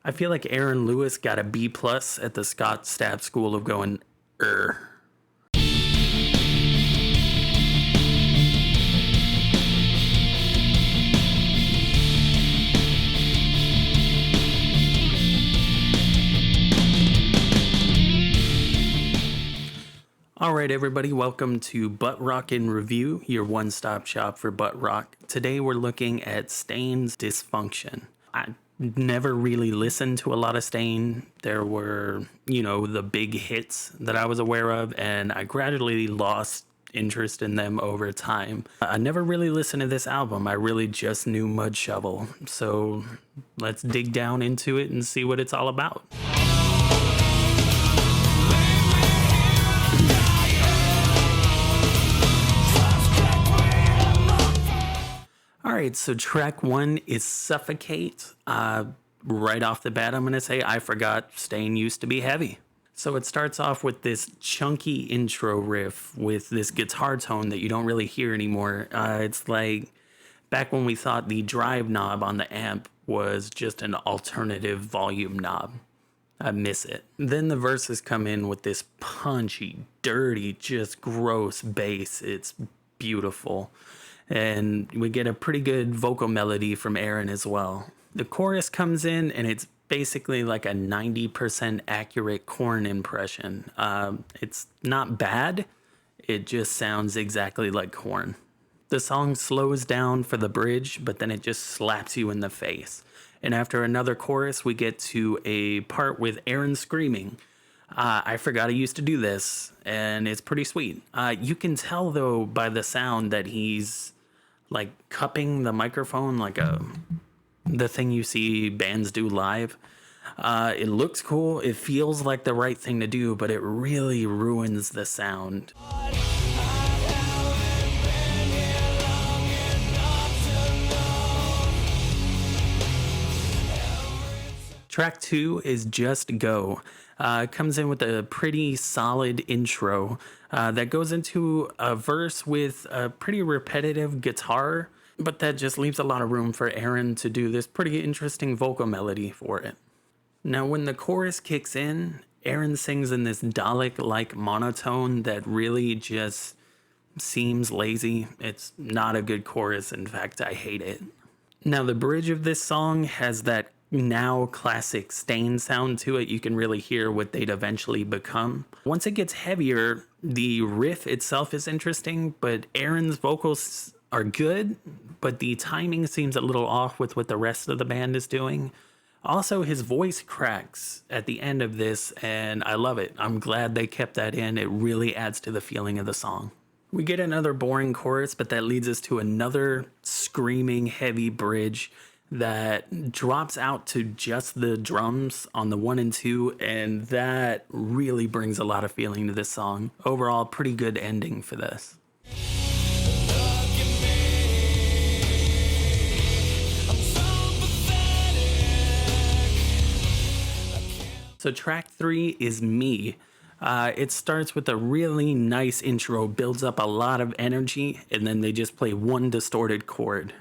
I feel like Aaron Lewis got a B plus at the Scott Stapp School of going, All right, everybody, welcome to Butt Rock in Review, your one-stop shop for butt rock. Today we're looking at Stain's Dysfunction. I never really listened to a lot of Stain. There were, the big hits that I was aware of, and I gradually lost interest in them over time. I never really listened to this album. I really just knew Mudshovel. So let's dig down into it and see what it's all about. Alright, so track 1 is Suffocate. Right off the bat, I'm going to say I forgot Stain used to be heavy. So it starts off with this chunky intro riff with this guitar tone that you don't really hear anymore. It's like back when we thought the drive knob on the amp was just an alternative volume knob. I miss it. Then the verses come in with this punchy, dirty, just gross bass. It's beautiful. And we get a pretty good vocal melody from Aaron as well. The chorus comes in and it's basically like a 90% accurate Korn impression. It's not bad. It just sounds exactly like Korn. The song slows down for the bridge, but then it just slaps you in the face. And after another chorus, we get to a part with Aaron screaming. I forgot I used to do this, and it's pretty sweet. You can tell, though, by the sound that he's like cupping the microphone like the thing you see bands do live. It looks cool. It feels like the right thing to do, but it really ruins the sound. Track 2 is Just Go. It comes in with a pretty solid intro that goes into a verse with a pretty repetitive guitar, but that just leaves a lot of room for Aaron to do this pretty interesting vocal melody for it. Now, when the chorus kicks in, Aaron sings in this Dalek-like monotone that really just seems lazy. It's not a good chorus. In fact, I hate it. Now, the bridge of this song has that now classic Stain sound to it. You can really hear what they'd eventually become. Once it gets heavier, the riff itself is interesting, but Aaron's vocals are good, but the timing seems a little off with what the rest of the band is doing. Also, his voice cracks at the end of this, and I love it. I'm glad they kept that in. It really adds to the feeling of the song. We get another boring chorus, but that leads us to another screaming heavy bridge that drops out to just the drums on the 1 and 2, and that really brings a lot of feeling to this song. Overall, pretty good ending for this. So track 3 is Me. It starts with a really nice intro, builds up a lot of energy, and then they just play one distorted chord.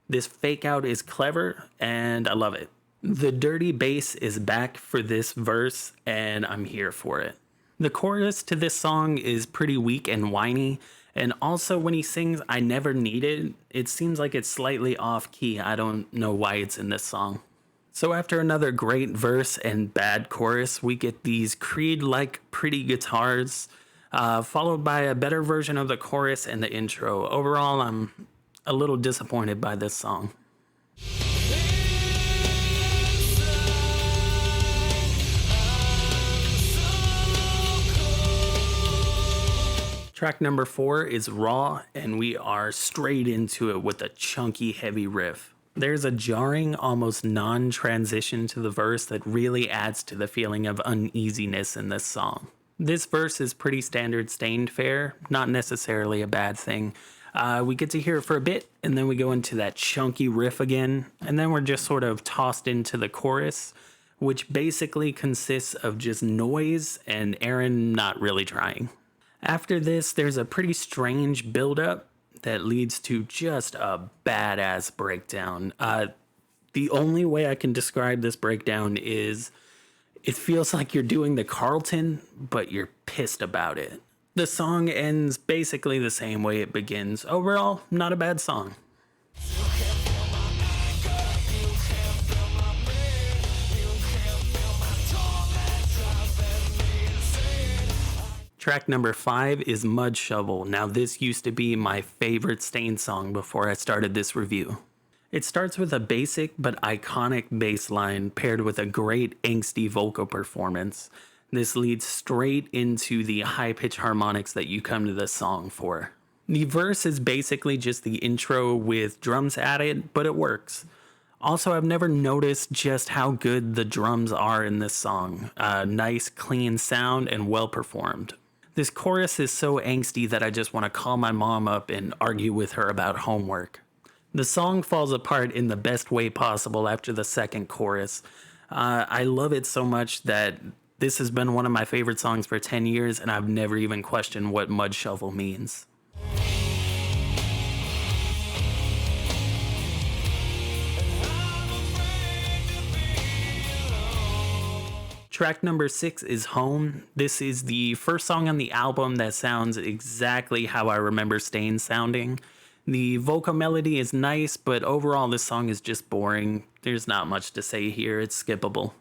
This fake out is clever, and I love it. The dirty bass is back for this verse, and I'm here for it. The chorus to this song is pretty weak and whiny, and also when he sings I Never Need It, it seems like it's slightly off key. I don't know why it's in this song. So after another great verse and bad chorus, we get these Creed-like pretty guitars, followed by a better version of the chorus and the intro. Overall, I'm a little disappointed by this song. Track number 4 is Raw, and we are straight into it with a chunky, heavy riff. There's a jarring, almost non-transition to the verse that really adds to the feeling of uneasiness in this song. This verse is pretty standard Stained fare, not necessarily a bad thing. We get to hear it for a bit, and then we go into that chunky riff again, and then we're just sort of tossed into the chorus, which basically consists of just noise and Aaron not really trying. After this, there's a pretty strange build-up that leads to just a badass breakdown. The only way I can describe this breakdown is it feels like you're doing the Carlton, but you're pissed about it. The song ends basically the same way it begins. Overall, not a bad song. Track number 5 is Mudshovel. Now, this used to be my favorite Stain song before I started this review. It starts with a basic but iconic bass line paired with a great angsty vocal performance. This leads straight into the high-pitched harmonics that you come to this song for. The verse is basically just the intro with drums added, but it works. Also, I've never noticed just how good the drums are in this song. Nice, clean sound and well performed. This chorus is so angsty that I just want to call my mom up and argue with her about homework. The song falls apart in the best way possible after the second chorus. I love it so much that this has been one of my favorite songs for 10 years, and I've never even questioned what Mudshovel means. Track number 6 is Home. This is the first song on the album that sounds exactly how I remember Stain sounding. The vocal melody is nice, but overall this song is just boring. There's not much to say here, it's skippable.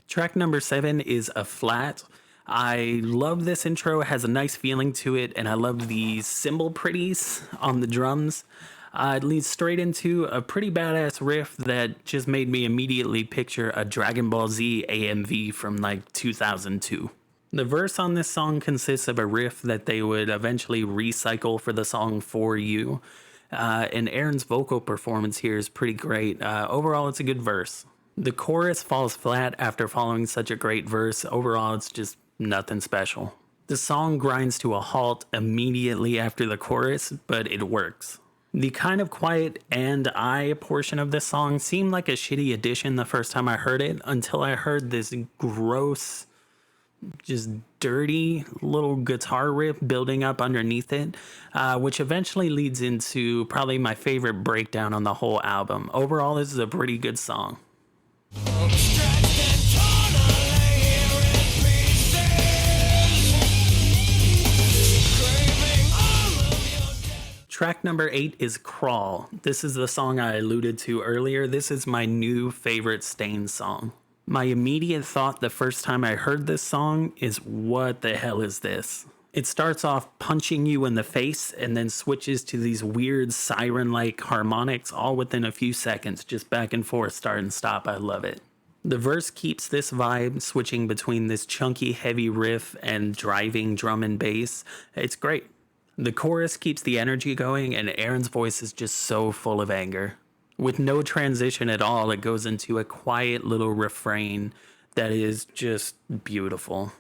Track number 7 is A Flat. I love this intro, it has a nice feeling to it, and I love the cymbal pretties on the drums. It leads straight into a pretty badass riff that just made me immediately picture a Dragon Ball Z AMV from like 2002. The verse on this song consists of a riff that they would eventually recycle for the song For You. And Aaron's vocal performance here is pretty great. Overall, it's a good verse. The chorus falls flat after following such a great verse. Overall, it's just nothing special. The song grinds to a halt immediately after the chorus, but it works. The kind of quiet and I portion of this song seemed like a shitty addition the first time I heard it, until I heard this gross, just dirty little guitar riff building up underneath it, which eventually leads into probably my favorite breakdown on the whole album. Overall, this is a pretty good song. Track number 8 is Crawl. This is the song I alluded to earlier. This is my new favorite Stain song. My immediate thought the first time I heard this song is, what the hell is this? It starts off punching you in the face and then switches to these weird siren-like harmonics all within a few seconds, just back and forth, start and stop. I love it. The verse keeps this vibe, switching between this chunky, heavy riff and driving drum and bass. It's great. The chorus keeps the energy going, and Aaron's voice is just so full of anger. With no transition at all, it goes into a quiet little refrain that is just beautiful.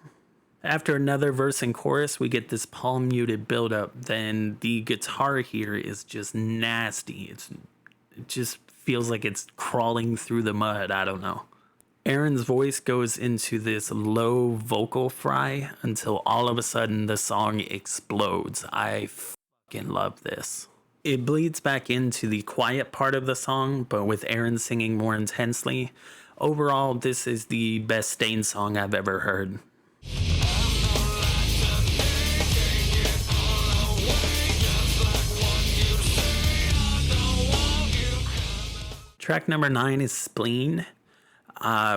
After another verse and chorus, we get this palm muted buildup. Then the guitar here is just nasty. It just feels like it's crawling through the mud. I don't know. Aaron's voice goes into this low vocal fry until all of a sudden the song explodes. I fucking love this. It bleeds back into the quiet part of the song, but with Aaron singing more intensely. Overall, this is the best Stain song I've ever heard. Track number 9 is Spleen.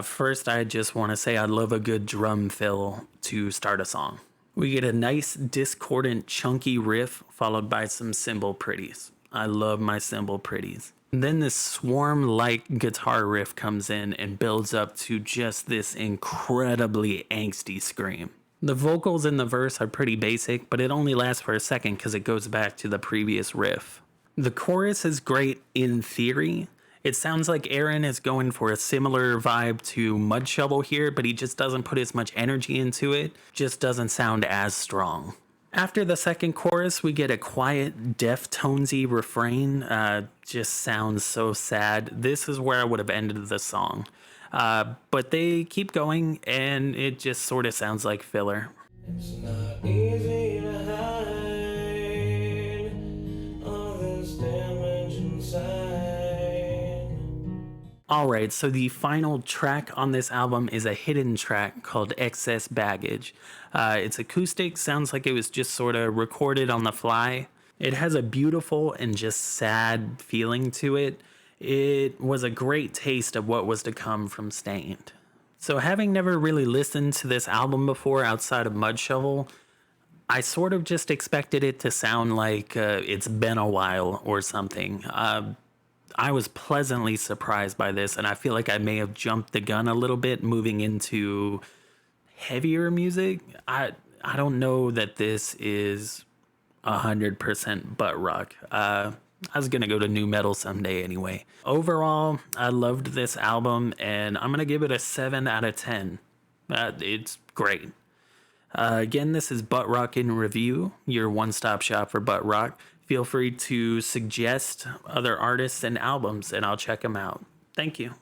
First, I just want to say I love a good drum fill to start a song. We get a nice discordant chunky riff followed by some cymbal pretties. I love my cymbal pretties. And then this swarm-like guitar riff comes in and builds up to just this incredibly angsty scream. The vocals in the verse are pretty basic, but it only lasts for a second because it goes back to the previous riff. The chorus is great in theory. It sounds like Aaron is going for a similar vibe to Mudshovel here, but he just doesn't put as much energy into it. Just doesn't sound as strong. After the second chorus, we get a quiet, Deftonesy refrain. Just sounds so sad. This is where I would have ended the song. But they keep going, and it just sort of sounds like filler. It's not easy to hide all this damage inside. Alright, so the final track on this album is a hidden track called Excess Baggage. It's acoustic, sounds like it was just sort of recorded on the fly. It has a beautiful and just sad feeling to it. It was a great taste of what was to come from Stained. So, having never really listened to this album before outside of Mudshovel, I sort of just expected it to sound like it's been a while or something. I was pleasantly surprised by this, and I feel like I may have jumped the gun a little bit moving into heavier music. I don't know that this is 100% butt rock. I was gonna go to new metal someday anyway. Overall, I loved this album, and I'm gonna give it a 7 out of 10. It's great. Again, this is Butt Rock in Review, your one-stop shop for butt rock. Feel free to suggest other artists and albums, and I'll check them out. Thank you.